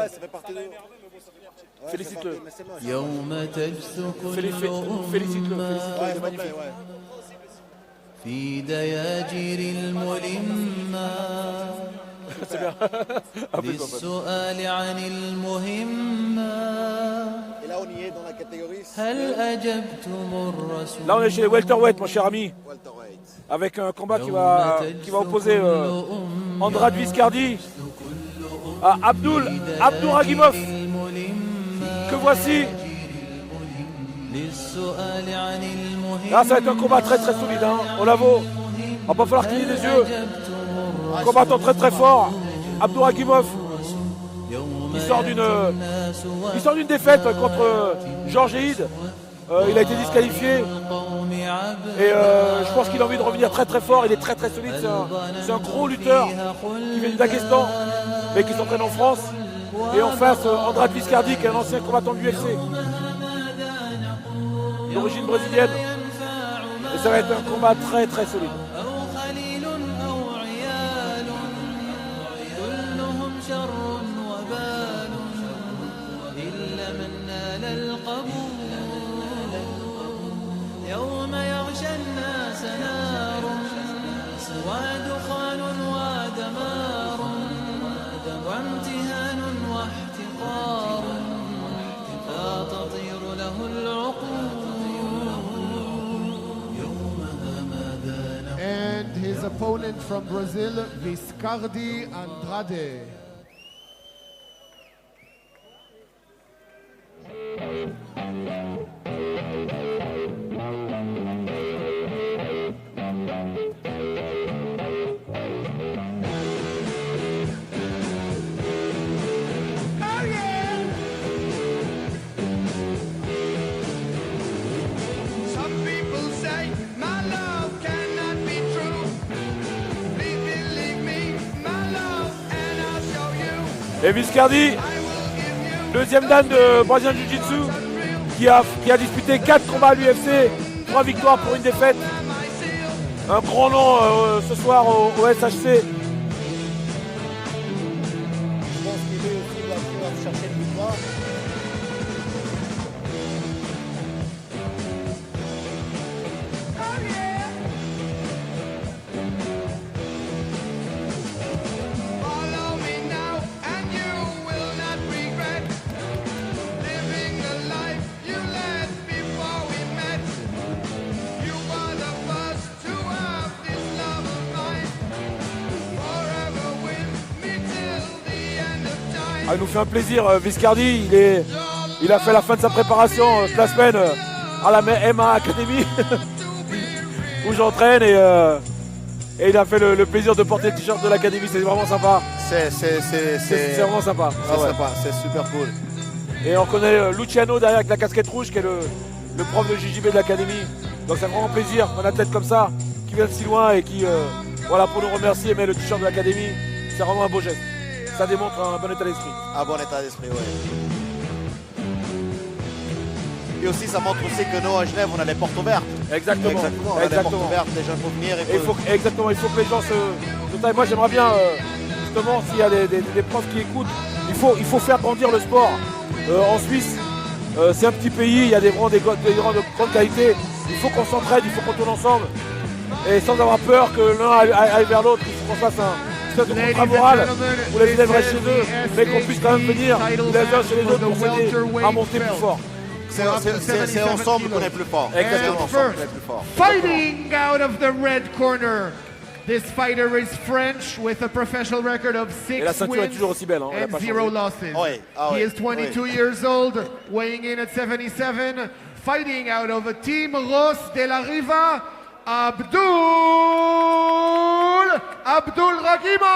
Ouais, ça fait partie de... Ouais, félicite-le. Félicite-le. Félicite-le. Ouais, Magnifique. ouais. في دياجير الملمة C'est bien. للسؤال عن المهمة Et là, on y est dans la catégorie. هل أجبتم الرسول Là, on est chez les welterweight, mon cher ami. Welterweight. Avec un combat qui va opposer Andrade Viscardi à Abdouragimov, que voici. Là, ça va être un combat très très solide, hein. On la vaut. On va pas falloir cligner des yeux. Combattant très très fort. Abdouragimov, il sort d'une défaite contre Georges Eid. Il a été disqualifié. Et je pense qu'il a envie de revenir très très fort. Il est très très solide. C'est un gros lutteur qui vient du Daghestan, mais qui s'entraîne en France. Et en face, Andrade Viscardi, qui est un ancien combattant de l'UFC, d'origine brésilienne. Et ça va être un combat très très solide. يوم يغشى الناس نار ودخان ودمار وامتهان واحتقار لا تطير له العقول. And his opponent from Brazil, Viscardi Andrade. Et Viscardi, deuxième dan de Brazilian Jiu-Jitsu, qui a disputé 4 combats à l'UFC, 3 victoires pour une défaite. Un grand nom ce soir au SHC. Je pense qu'il est aussi va chercher une victoire. Ah, il nous fait un plaisir, Viscardi, il a fait la fin de sa préparation la semaine à la MA Academy où j'entraîne et il a fait le plaisir de porter le t-shirt de l'académie, c'est vraiment sympa. C'est vraiment sympa. C'est sympa, c'est super cool. Et on connaît Luciano derrière avec la casquette rouge qui est le prof de JJB de l'académie. Donc c'est vraiment plaisir, on a tête comme ça, qui vient de si loin et qui, voilà, pour nous remercier et met le t-shirt de l'académie, c'est vraiment un beau geste. Ça démontre un bon état d'esprit. Un bon état d'esprit, ouais. Et aussi, ça montre aussi que nous, à Genève, on a les portes ouvertes. Exactement. On a les portes ouvertes, les gens peuvent venir. Exactement, il faut que les gens se... Moi, j'aimerais bien, justement, s'il y a des profs qui écoutent, il faut faire grandir le sport. En Suisse, c'est un petit pays, il y a des grands de grande qualité. Il faut qu'on s'entraide, il faut qu'on tourne ensemble. Et sans avoir peur que l'un aille vers l'autre, il faut qu'on fasse un contrat moral où les élèves restent chez eux, mais qu'on puisse quand même venir les uns chez les autres pour s'aider à monter plus fort. C'est ensemble qu'on est plus fort. Exactement. Fighting out of the red corner. This fighter is French with a professional record of 6 wins and 0 losses. He is 22 years old, weighing in at 77, fighting out of Team Ros de la Riva, Abdul Ragimov.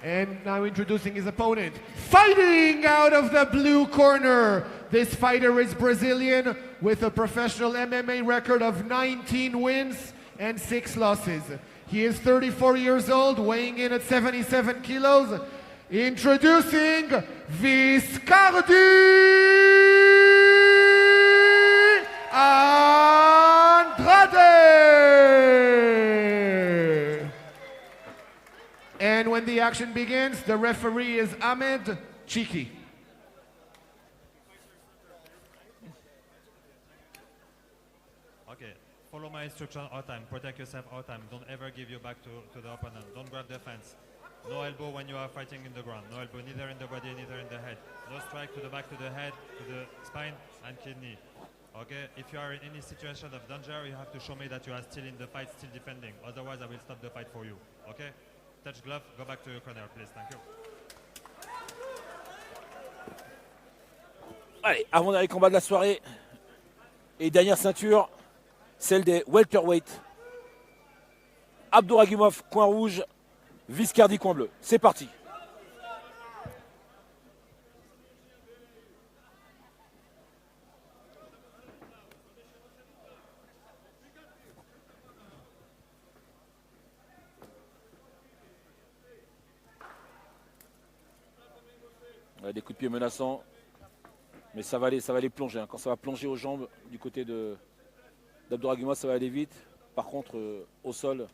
And now introducing his opponent. Fighting out of the blue corner. This fighter is Brazilian with a professional MMA record of 19 wins and 6 losses. He is 34 years old, weighing in at 77 kilos. Introducing Viscardi Andrade. And when the action begins, the referee is Ahmed Chiki. Okay, follow my instruction all time. Protect yourself all time. Don't ever give your back to the opponent. Don't grab the fence. No elbow when you are fighting in the ground. No elbow neither in the body, neither in the head. No strike to the back, to the head, to the spine and kidney. Okay, if you are in any situation of danger, you have to show me that you are still in the fight, still defending. Otherwise, I will stop the fight for you. Okay? Touch glove, go back to your corner, please. Thank you. Allez, avant-dernier combat de la soirée. Et dernière ceinture, celle des welterweight. Abdouragimov, coin rouge. Viscardi, coin bleu. C'est parti. Ouais, des coups de pied menaçants. Mais ça va aller plonger. Hein. Quand ça va plonger aux jambes du côté d'Abdouragimov, ça va aller vite. Par contre, au sol,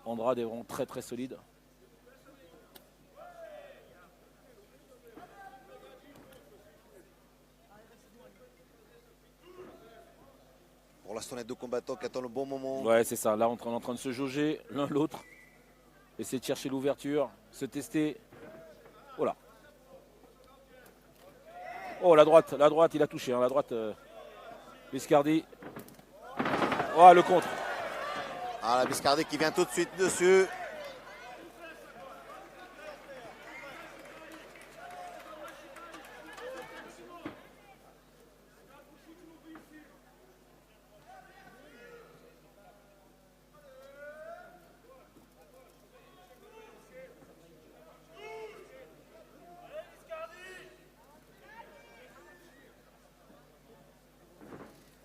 Andrade est vraiment très très solide. Pour l'instant, les deux combattants qui attendent le bon moment. Ouais, c'est ça. Là, on est en train de se jauger l'un l'autre. Essayer de chercher l'ouverture, se tester. Voilà. Oh, la droite, il a touché. Hein, la droite, Viscardi. Oh, le contre. Ah, la Viscardi qui vient tout de suite dessus.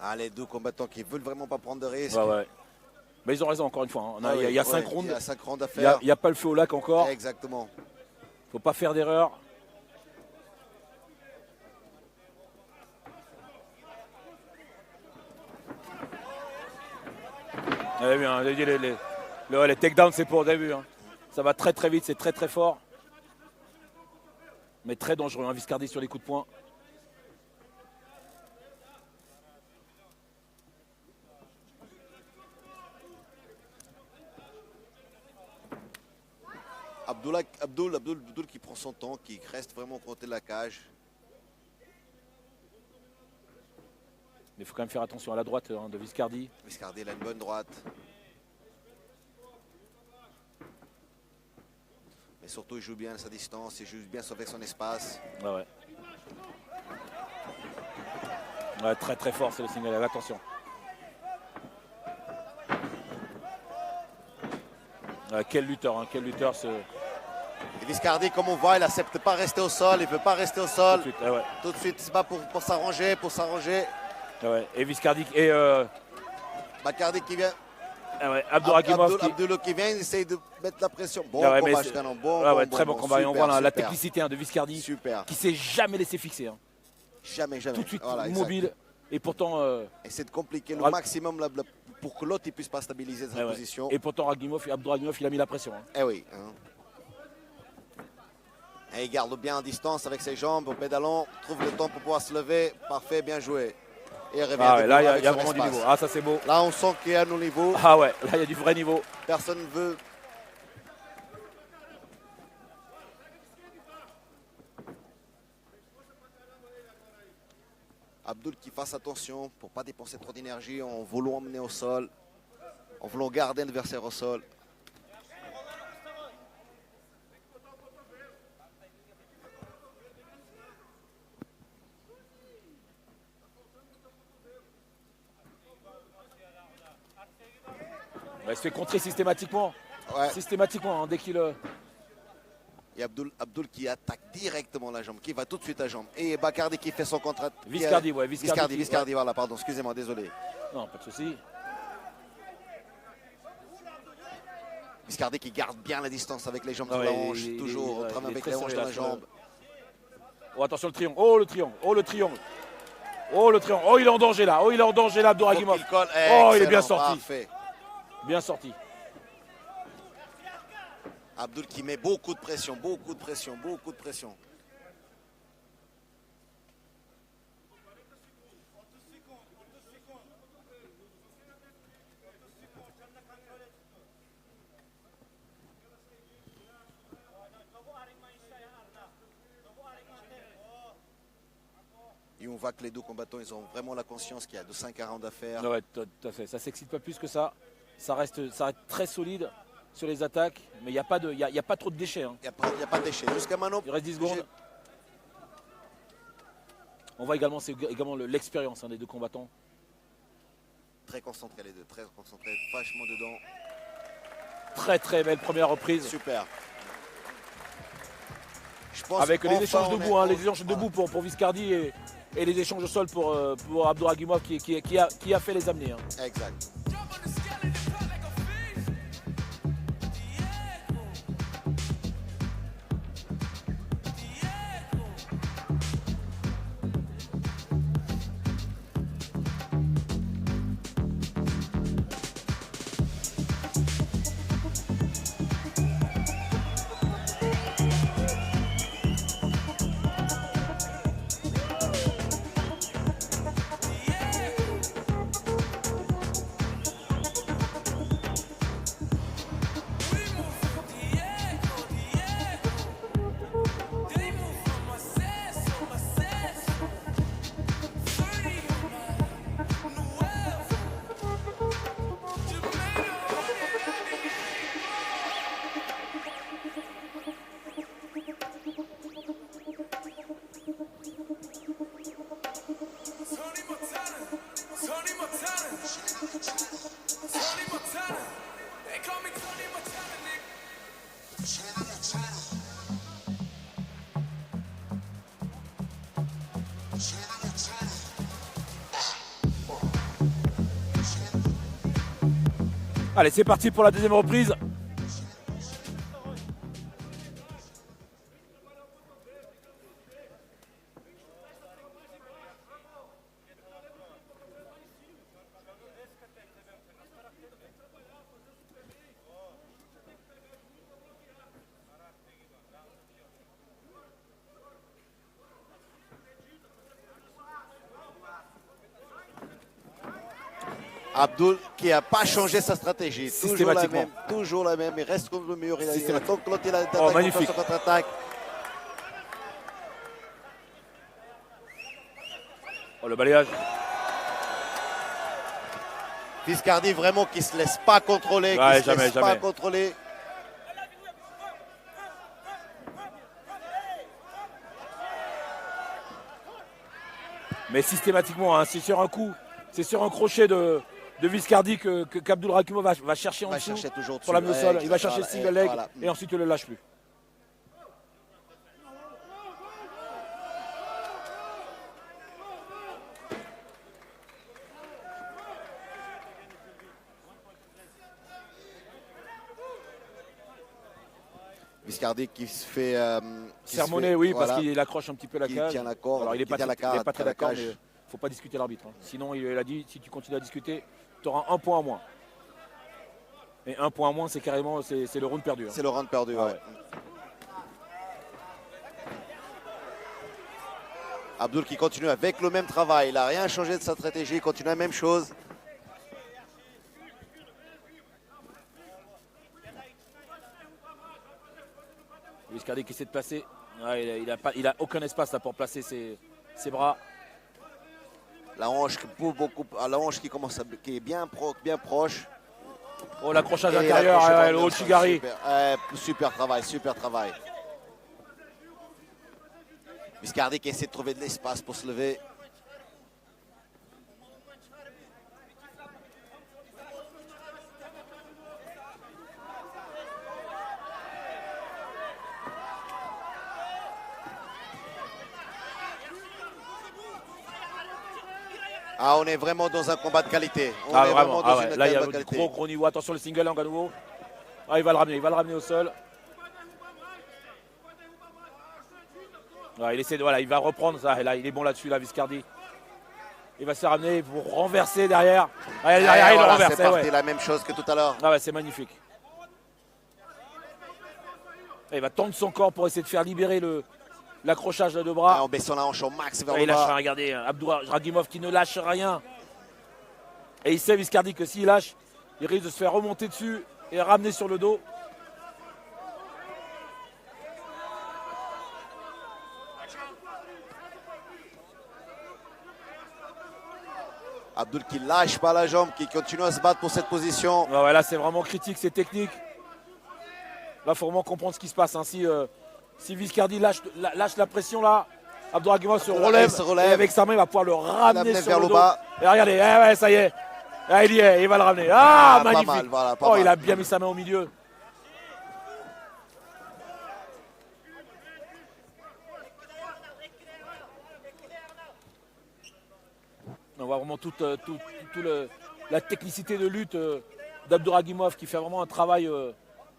Ah, les deux combattants qui veulent vraiment pas prendre de risques. Ouais, ouais. Mais ils ont raison, encore une fois. Hein. Il y a 5 rounds. Il y a 5 rounds à faire. Il n'y a pas le feu au lac encore. Exactement. Faut pas faire d'erreur. Vous avez vu, hein, les takedowns, c'est pour, vous avez vu. Hein. Ça va très très vite, c'est très très fort. Mais très dangereux, hein, Viscardi sur les coups de poing. Abdul qui prend son temps, qui reste vraiment au côté de la cage. Mais il faut quand même faire attention à la droite hein, de Viscardi. Viscardi, il a une bonne droite. Mais surtout, il joue bien à sa distance, il joue bien avec son espace. Ouais, ouais. Ouais, très très fort, c'est le signal. Attention. Quel lutteur ce... Et Viscardi, comme on voit, il n'accepte pas rester au sol, il ne veut pas rester au sol. Tout de suite, c'est pas pour s'arranger, Ouais. Et Viscardi et Bacardi qui vient. Ouais, Abdouragimov Abdul qui vient, il essaye de mettre la pression. Bon ouais, combat, très bon combat. Super, et on voit la super. technicité hein, de Viscardi Super. qui s'est jamais laissé fixer. Hein. Jamais. Tout de suite Voilà, mobile. exact. Et pourtant. Essaie de compliquer le maximum pour que l'autre ne puisse pas stabiliser sa position. Et pourtant Abdouragimov, il a mis la pression. Hein. Eh oui. Hein. Et il garde bien en distance avec ses jambes, au pédalon, trouve le temps pour pouvoir se lever. Parfait, bien joué. Et revient là, il y a son vraiment du espace. niveau. Ah, ça c'est beau. Là, on sent qu'il y a un niveau. Ah ouais, là, il y a du vrai niveau. Personne ne veut. Abdul qui fasse attention pour ne pas dépenser trop d'énergie en voulant emmener au sol, en voulant garder l'adversaire au sol. Il se fait contrer systématiquement. Ouais. Systématiquement, hein, dès qu'il... Et Abdul qui attaque directement la jambe, qui va tout de suite à la jambe. Et Bacardi qui fait son contre. Viscardi, voilà, pardon, excusez-moi, désolé. Non, pas de souci. Viscardi qui garde bien la distance avec les jambes sur la hanche, toujours en train avec les hanches dans la jambe. Oh, attention le triangle. Oh, le triangle. Oh, il est en danger là. Il Abdouragimov. colle. Oh, il est bien sorti. Parfait. Bien sorti. Abdul qui met beaucoup de pression, beaucoup de pression, beaucoup de pression. Et on voit que les deux combattants, ils ont vraiment la conscience qu'il y a de 5 rounds à faire. Ouais, tout à fait. Ça s'excite pas plus que ça. Ça reste très solide sur les attaques, mais il n'y a, a pas trop de déchets. Hein. Il n'y a pas de déchets. Jusqu'à maintenant, il reste 10 secondes. On voit également, c'est également l'expérience des deux combattants. Très concentrés les deux, très concentrés, vachement dedans. Très belle première reprise. Super. Je pense avec les échanges debout, les échanges voilà. debout pour Viscardi et les échanges au sol pour Abdouragimov qui a fait les amener. Hein. Exact. Allez, c'est parti pour la deuxième reprise. Abdul qui n'a pas changé sa stratégie. Systématiquement. Toujours la même. Il reste contre le mur. Il a concloté la magnifique. contre-attaque. Oh, le balayage. Viscardi vraiment qui ne se laisse pas contrôler. Ouais, qui ne se laisse pas contrôler. Mais systématiquement, c'est sur un coup, c'est sur un crochet de Viscardi qu'Abdouragimov va chercher en dessous toujours pour l'amener au sol. Il va chercher voilà, le single leg voilà. et ensuite il ne le lâche plus. Viscardi qui se fait sermonner, oui, voilà, parce qu'il accroche un petit peu la cage. Tient la corde, alors il n'est pas très d'accord, mais il ne faut pas discuter l'arbitre. Hein. Sinon, il a dit, si tu continues à discuter, tu auras un point en moins. Et un point en moins, c'est carrément c'est le round perdu. Hein. C'est le round perdu, ouais. Abdul qui continue avec le même travail. Il n'a rien changé de sa stratégie, il continue la même chose. Viscardi qui essaie de placer. Ouais, il a aucun espace là pour placer ses bras. La hanche qui est bien proche. Oh, l'accrochage intérieur, le Ochigari. Super travail, super travail. Viscardi qui essaie de trouver de l'espace pour se lever. Ah, on est vraiment dans un combat de qualité. Là, il y a du gros niveau. Attention, le single angle à nouveau. Ah, il va le ramener au sol. Ouais, il va reprendre ça. Et là, il est bon là-dessus, là, Viscardi. Il va se ramener pour renverser derrière. Ah, derrière, il le renverse. C'est parti, la même chose que tout à l'heure. Ah ouais, c'est magnifique. Et il va tendre son corps pour essayer de faire libérer l'accrochage de deux bras. En baissant la hanche au max vers Et le il lâche bas. rien, regardez, Abdouragimov qui ne lâche rien. Et il sait, Viscardi, que s'il lâche, il risque de se faire remonter dessus et ramener sur le dos. Abdul qui lâche pas la jambe, qui continue à se battre pour cette position. Ouais, là, c'est vraiment critique, c'est technique. Là, il faut vraiment comprendre ce qui se passe. Hein. Si Viscardi lâche la pression, là, Abdouragimov se relève. Et avec sa main, il va pouvoir le ramener sur vers le le dos. bas. Et regardez, ouais, ça y est. Ah, il y est, il va le ramener. Ah, Pas magnifique. mal, voilà, pas Oh, mal. il a bien mis sa main au milieu. On voit vraiment toute la technicité de lutte d'Abdouragimov qui fait vraiment un travail,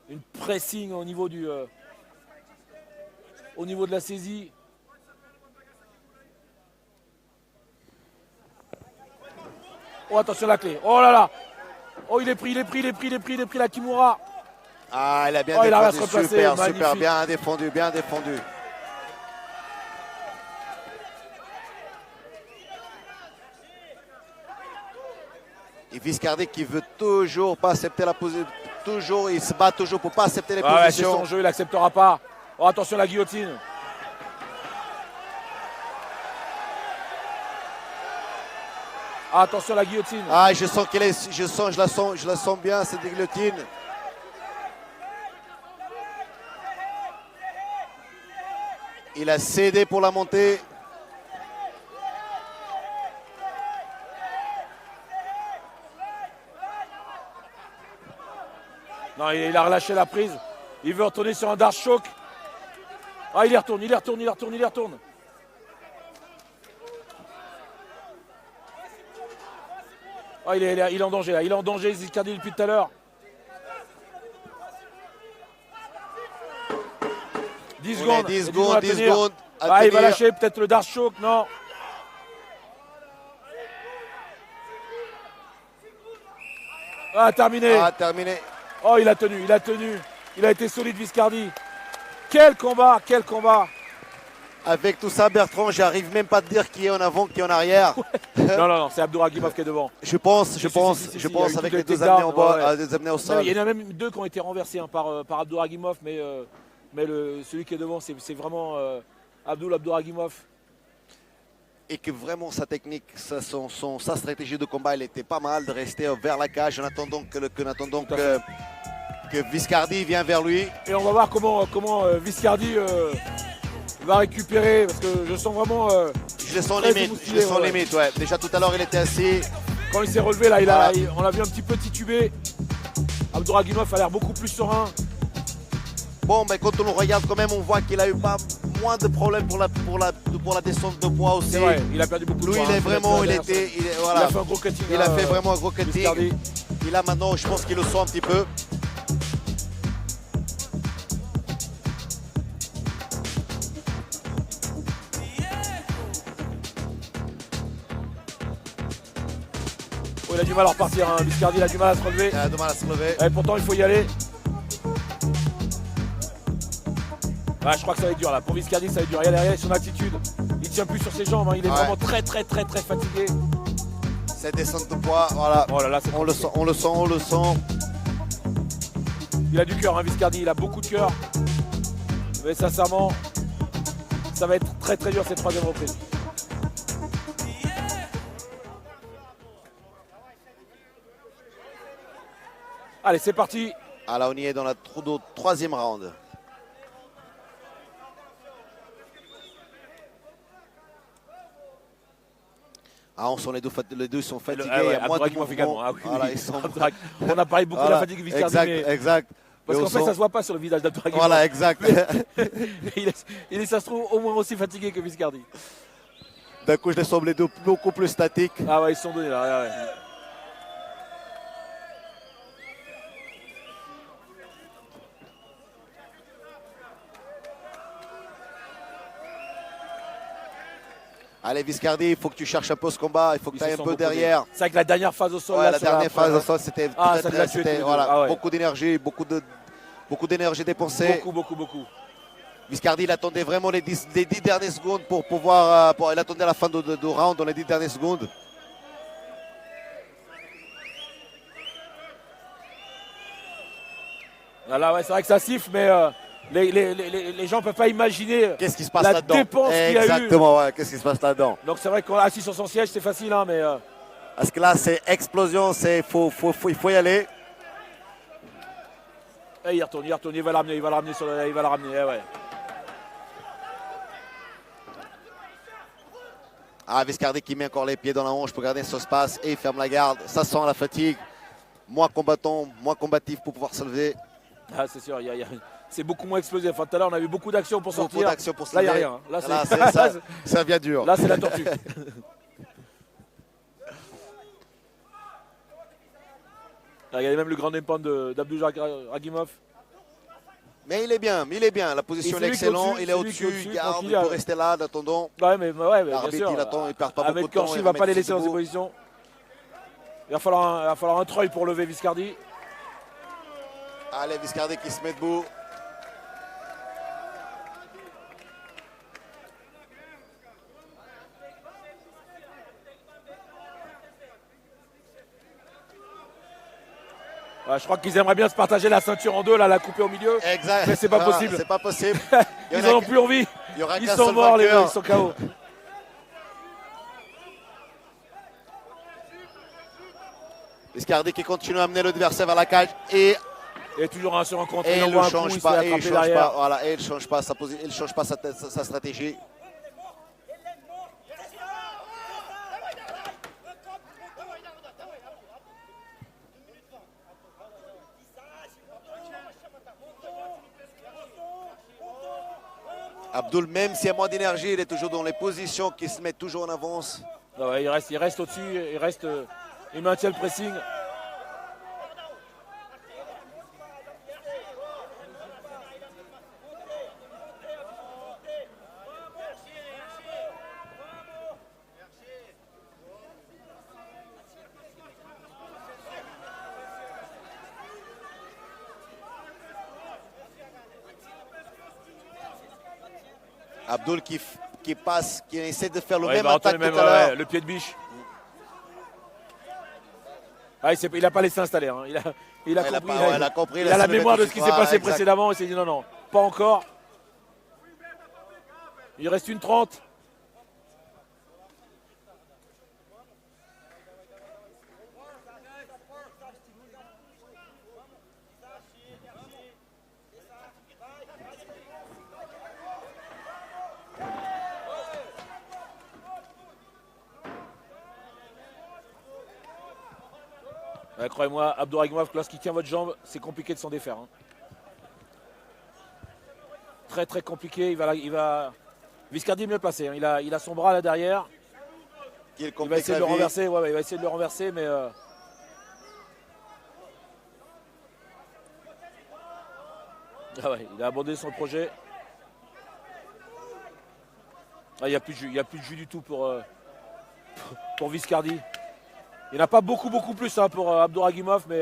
une pressing au niveau de la saisie. Oh, attention à la clé. Oh là là. Oh, il est pris la Kimura. Ah, il a bien Il arrive à défendu, se replacer, super, magnifique. super, bien défendu, bien défendu. Et Viscardi qui veut toujours pas accepter la position, toujours, il se bat toujours pour pas accepter les Ouais, c'est positions. son jeu, il n'acceptera pas. Oh, attention à la guillotine. Ah, attention à la guillotine. Ah, je sens qu'elle est, je la sens bien cette guillotine. Il a cédé pour la montée. Non, il a relâché la prise. Il veut retourner sur un Dark Choke. Ah, il y retourne. Ah, il est en danger là. Il est en danger, Viscardi depuis tout à l'heure. 10 On secondes. est 10 Et secondes, à 10 tenir. secondes à Ah, il va tenir. lâcher peut-être le Dark Choke, non. Ah, terminé. Ah, terminé. Oh, il a tenu. Il a été solide, Viscardi. Quel combat. Avec tout ça, Bertrand, j'arrive même pas à te dire qui est en avant, qui est en arrière. Non, c'est Abdouragimov qui est devant. Je pense, Si, il y a eu avec tous les les deux amenés en takedowns, bas, ouais. deux amenés au Non, sol. il y en a même deux qui ont été renversés hein, par Abdouragimov, mais celui qui est devant, c'est vraiment Abdouragimov. Et que vraiment sa technique, sa stratégie de combat, elle était pas mal de rester vers la cage en attendant que Viscardi vienne vers lui. Et on va voir comment Viscardi va récupérer, parce que je sens vraiment, Je le sens très limite, émoustillé, ouais. ouais. Déjà tout à l'heure, il était assis. quand il s'est relevé, là, Voilà. on l'a vu un petit peu tituber. Abdouragimov a l'air beaucoup plus serein. Bon, mais quand on le regarde quand même, on voit qu'il a eu pas moins de problèmes pour la descente de poids aussi. C'est vrai, il a perdu beaucoup de Lui, poids. il est hein, vraiment, il il a voilà. fait un gros cutting. Il a fait vraiment un gros Viscardi. cutting. Et là maintenant, je pense qu'il le sent un petit peu. Oh, il a du mal à repartir, hein. Viscardi, il a du mal à se relever. Il a du mal à se lever. Et pourtant, il faut y aller. Ah, je crois que ça va être dur là. Pour Viscardi, ça va être dur. Regardez son attitude. Il tient plus sur ses jambes. Hein. Il est Ouais. vraiment très fatigué. Cette descente de poids, voilà. Oh là là, c'est On le sent. Il a du cœur, hein, Viscardi. Il a beaucoup de cœur. Mais sincèrement, ça va être très dur cette troisième reprise. Allez, c'est parti. Ah là, on y est dans la troisième round. Ah, on sent les deux sont fatigués. Ah ouais, il y a moins de Abdouragimov également. mouvement. Ah oui, Voilà, oui. ils sont... On a parlé beaucoup de la fatigue de Viscardi. Exact. Parce Mais qu'en on fait, sent- ça se voit pas sur le visage d'Abdouragimov. Voilà, exact. Ça se trouve au moins aussi fatigué que Viscardi. D'un coup, je les sens les deux beaucoup plus statiques. Ah ouais, ils se sont donnés là. Ouais. Allez, Viscardi, il faut que tu cherches un peu ce combat. Il faut que Ils tu ailles se un sont peu beaucoup derrière. C'est vrai que la dernière phase au sol. Ouais, là, la sur dernière phase au sol, c'était Ah, très, ça très- les a tués tous les c'était, deux. voilà, Ah ouais. beaucoup d'énergie, beaucoup de Beaucoup d'énergie dépensée. Beaucoup. Viscardi, il attendait vraiment les 10 dernières secondes pour pouvoir. Il attendait la fin du round dans les 10 dernières secondes. Là, ouais, c'est vrai que ça siffle, mais les gens ne peuvent pas imaginer Qu'est-ce qui se passe la là-dedans? dépense qu'il y a eu. Exactement, ouais, qu'est-ce qui se passe là-dedans? Donc c'est vrai qu'on est assis sur son siège, c'est facile, hein, mais Parce que là, c'est explosion, il faut y aller. il retourne, il va la ramener, il va la ramener, ouais. Ah, Viscardi qui met encore les pieds dans la hanche pour garder son espace et il ferme la garde. Ça sent la fatigue. Moins combattant, moins combatif pour pouvoir se lever. Ah, c'est sûr, c'est beaucoup moins explosif. Enfin, tout à l'heure, on a vu beaucoup d'actions pour sortir. Beaucoup d'actions pour se Là, il n'y a lever. rien. Là, Là, c'est ça devient dur. là, c'est la tortue. Regardez même le grand impact d'Abdul Ragimov. Mais il est bien. La position Et est c'est lui qui est excellente. au-dessus, Il est c'est lui qui est au-dessus. au-dessus, Il garde. tranquille, Il peut rester là en attendant. Ouais, mais bien L'arbitre, sûr. il attend. Il perd pas beaucoup Ahmed de temps. Korchi Il ne va pas les laisser dans ces debout. positions. Il va falloir un treuil pour lever Viscardi. Allez, Viscardi qui se met debout. Ouais, je crois qu'ils aimeraient bien se partager la ceinture en deux, là, la couper au milieu. Exact. Mais c'est pas Voilà, possible. C'est pas possible. Ils n'en ont plus envie. Il y aura Ils qu'un sont seul morts, les vainqueur. gars, ils sont KO. Viscardi qui continue à amener l'adversaire vers la cage et Et toujours un sur un contre. il Il ne envoie un coup, change il se fait pas. Et il attraper change derrière. pas. Voilà. Et il change pas sa position. Il change pas sa stratégie. Abdul, même s'il y a moins d'énergie, il est toujours dans les positions qui se mettent toujours en avance. Ah ouais, il reste au-dessus, il maintient le pressing. Abdul qui passe, qui essaie de faire le Ouais, il même va retourner attaque tout même, à l'heure. ouais, le pied de biche. Ah, il n'a pas laissé installer. Hein. Il a compris. Il a compris. Il a la soulevé mémoire tout de ce qui s'est suite. passé Exact. précédemment. Il s'est dit non, pas encore. Il reste une 30. Ouais, croyez-moi, Abdouragimov, lorsqu'il tient votre jambe, c'est compliqué de s'en défaire. Hein. Très très compliqué. Il va... Viscardi est mieux placé. Hein. Il a son bras là derrière. Il va essayer de le renverser. Ouais, il va essayer de le renverser, mais. Ah ouais, il a abandonné son projet. Ah, il n'y a plus de jus du tout pour Viscardi. Il n'y en a pas beaucoup plus hein, pour Abdouragimov, mais.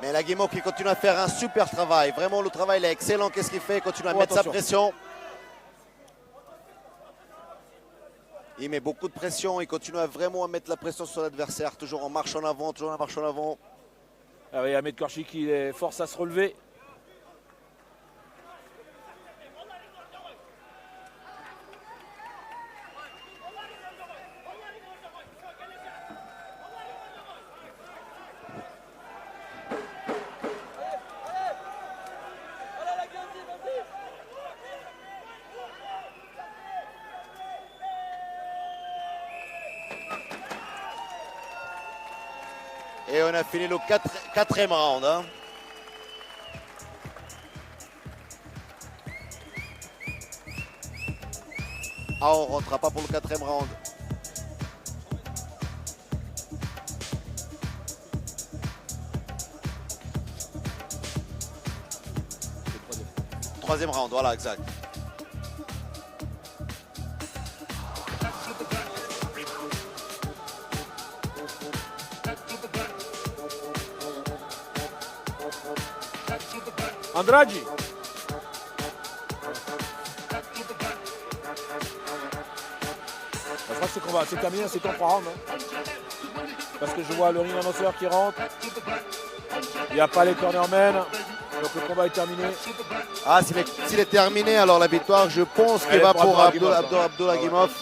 Mais Ragimov qui continue à faire un super travail. Vraiment, le travail il est excellent. Qu'est-ce qu'il fait? Il continue à mettre attention. sa pression. Il met beaucoup de pression. Il continue vraiment à mettre la pression sur l'adversaire. Toujours en marche en avant, toujours en marche en avant. Ah oui, Ahmed Korchi qui les force à se relever. Et on a fini le quatrième round. Hein. Ah, on ne rentrera pas pour le quatrième round. Troisième round, voilà, exact. Andrade. Je crois que c'est terminé, c'est en 3 rounds. Hein. Parce que je vois le ring annonceur qui rentre. Il n'y a pas les cornermen. Donc le combat est terminé. Ah, s'il est terminé, alors la victoire, je pense qu'elle va pour Abdulagimov.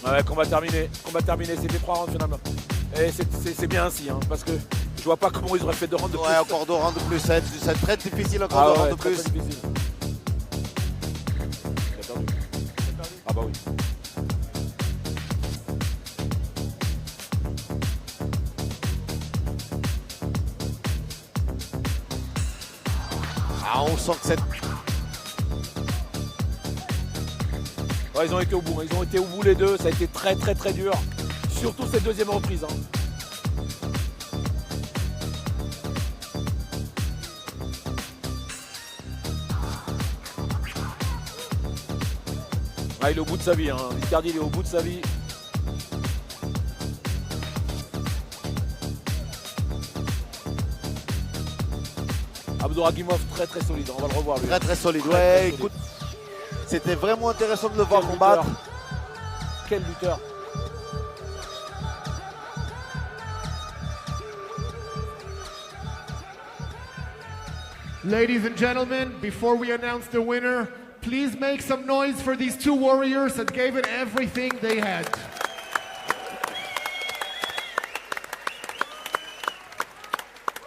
Ouais, combat terminé, c'était 3 rounds finalement. Et c'est bien ainsi, hein, parce que je vois pas comment ils auraient fait 2 rounds de plus. Ouais, encore 2 rounds de plus, c'est très difficile encore 2 rounds de plus. Très difficile. Il a perdu. Ah bah oui. Ah, on sent que cette... Ouais, ils ont été au bout, les deux, ça a été très dur. Surtout cette deuxième reprise. Hein. Ah, il est au bout de sa vie, hein. Viscardi, il est au bout de sa vie. Abduragimov très solide, on va le revoir lui. Très solide, ouais, écoute, c'était vraiment intéressant de le voir combattre. Quel lutteur. Ladies and gentlemen, before we announce the winner, please make some noise for these two warriors that gave it everything they had.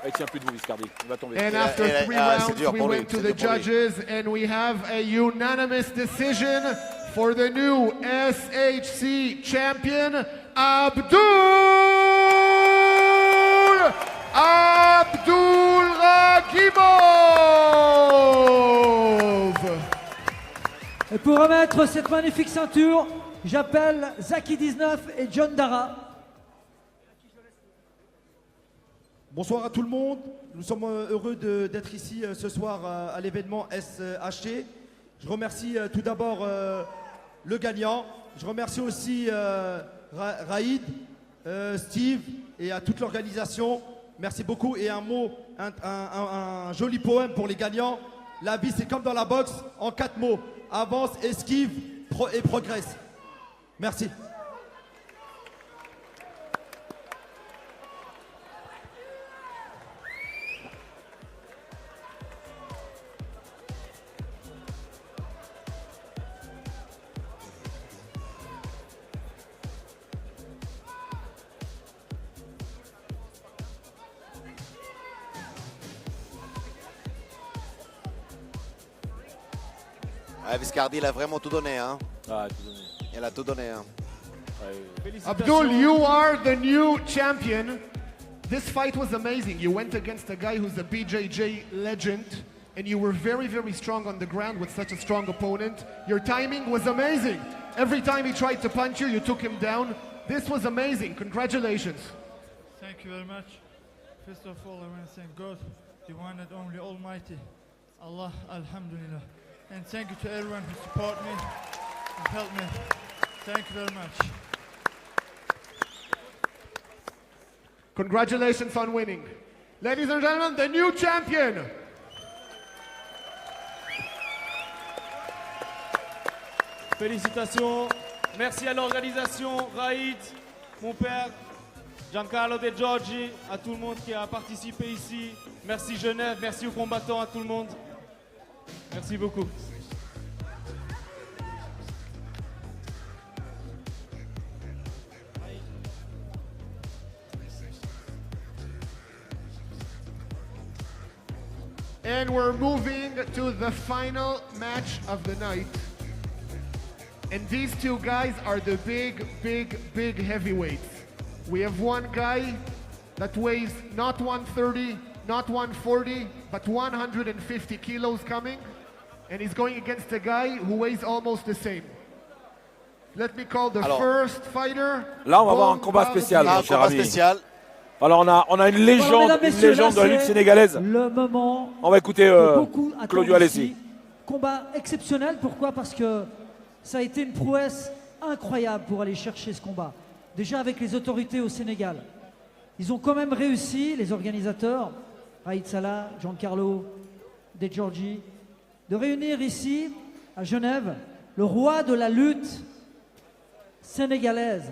Il tient plus debout, Viscardi. Il va tomber. And after 3 rounds, we went to the judges, and we have a unanimous decision for the new SHC champion, Abdulragimov. Et pour remettre cette magnifique ceinture, j'appelle Zaki19 et John Dara. Bonsoir à tout le monde. Nous sommes heureux d'être ici ce soir à l'événement SHC. Je remercie tout d'abord le gagnant. Je remercie aussi Raïd, Steve et à toute l'organisation. Merci beaucoup. Et un mot, un joli poème pour les gagnants. La vie, c'est comme dans la boxe, en 4 mots. Avance, esquive et progresse. Merci. Viscardi, il a vraiment tout donné. Hein. Ah, tout donné. Il a tout donné. Hein. Abdul, you are the new champion. This fight was amazing. You went against a guy who's a BJJ legend, and you were very strong on the ground with such a strong opponent. Your timing was amazing. Every time he tried to punch you, you took him down. This was amazing. Congratulations. Thank you very much. First of all, I want to thank God, the one and only Almighty. Allah, Alhamdulillah. And thank you to everyone who support me and help me. Thank you very much. Congratulations on winning. Ladies and gentlemen, the new champion. Félicitations. Merci à l'organisation, Raïd, mon père, Giancarlo De Giorgi, à tout le monde qui a participé ici. Merci Genève, merci aux combattants, à tout le monde. Merci beaucoup. And we're moving to the final match of the night. And these two guys are the big heavyweights. We have one guy that weighs not 130, not 140, but 150 kilos coming. And he's going against a guy who weighs almost the same. Let me call the first fighter. Là, on va avoir un combat spécial, mon cher ami. Alors, on a une légende de la lutte sénégalaise. Le moment. On va écouter Claudio Alessi. Combat exceptionnel. Pourquoi? Parce que Ça a été une prouesse incroyable pour aller chercher ce combat. Déjà avec les autorités au Sénégal. Ils ont quand même réussi, les organisateurs, Raïd Salah, Giancarlo De Giorgi, de réunir ici, à Genève, le roi de la lutte sénégalaise.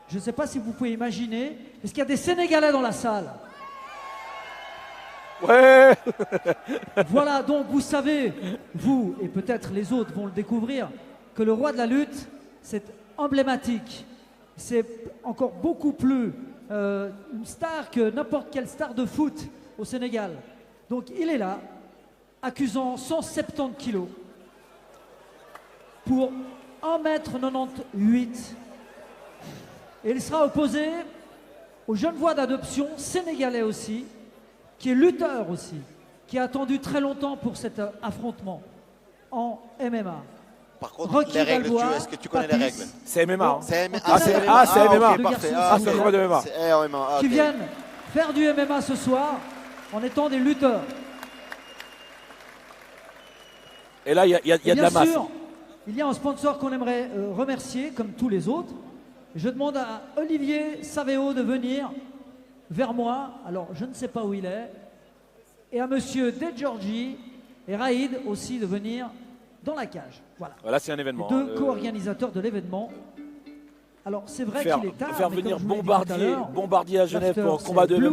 Je ne sais pas si vous pouvez imaginer, est-ce qu'il y a des Sénégalais dans la salle? Ouais. Voilà, donc vous savez, vous et peut-être les autres vont le découvrir, que le roi de la lutte, c'est emblématique. C'est encore beaucoup plus une star que n'importe quelle star de foot au Sénégal. Donc il est là, accusant 170 kilos pour 1,98 m. Et il sera opposé au jeune voix d'adoption sénégalais aussi, qui est lutteur aussi, qui a attendu très longtemps pour cet affrontement en MMA. Par contre, Rocky les règles, Balboa, est-ce que tu connais les Papis. règles? C'est MMA. Hein. C'est MMA. Ah, c'est ah, c'est MMA. ok, parfait. Ah, c'est un combat de MMA. C'est MMA. Qui ok. viennent faire du MMA ce soir en étant des lutteurs. Et là, il y a Et de la bien masse. sûr, il y a un sponsor qu'on aimerait remercier, comme tous les autres. Je demande à Olivier Saveo de venir vers moi. Alors, je ne sais pas où il est. Et à monsieur De Giorgi et Raïd aussi de venir dans la cage. Voilà. Voilà, c'est un événement. Les deux co-organisateurs de l'événement. Alors, c'est vrai Faire qu'il est tard. venir mais comme je vous l'ai dit tout à l'heure, Bombardier à Genève pour un l'after, combat c'est de Blue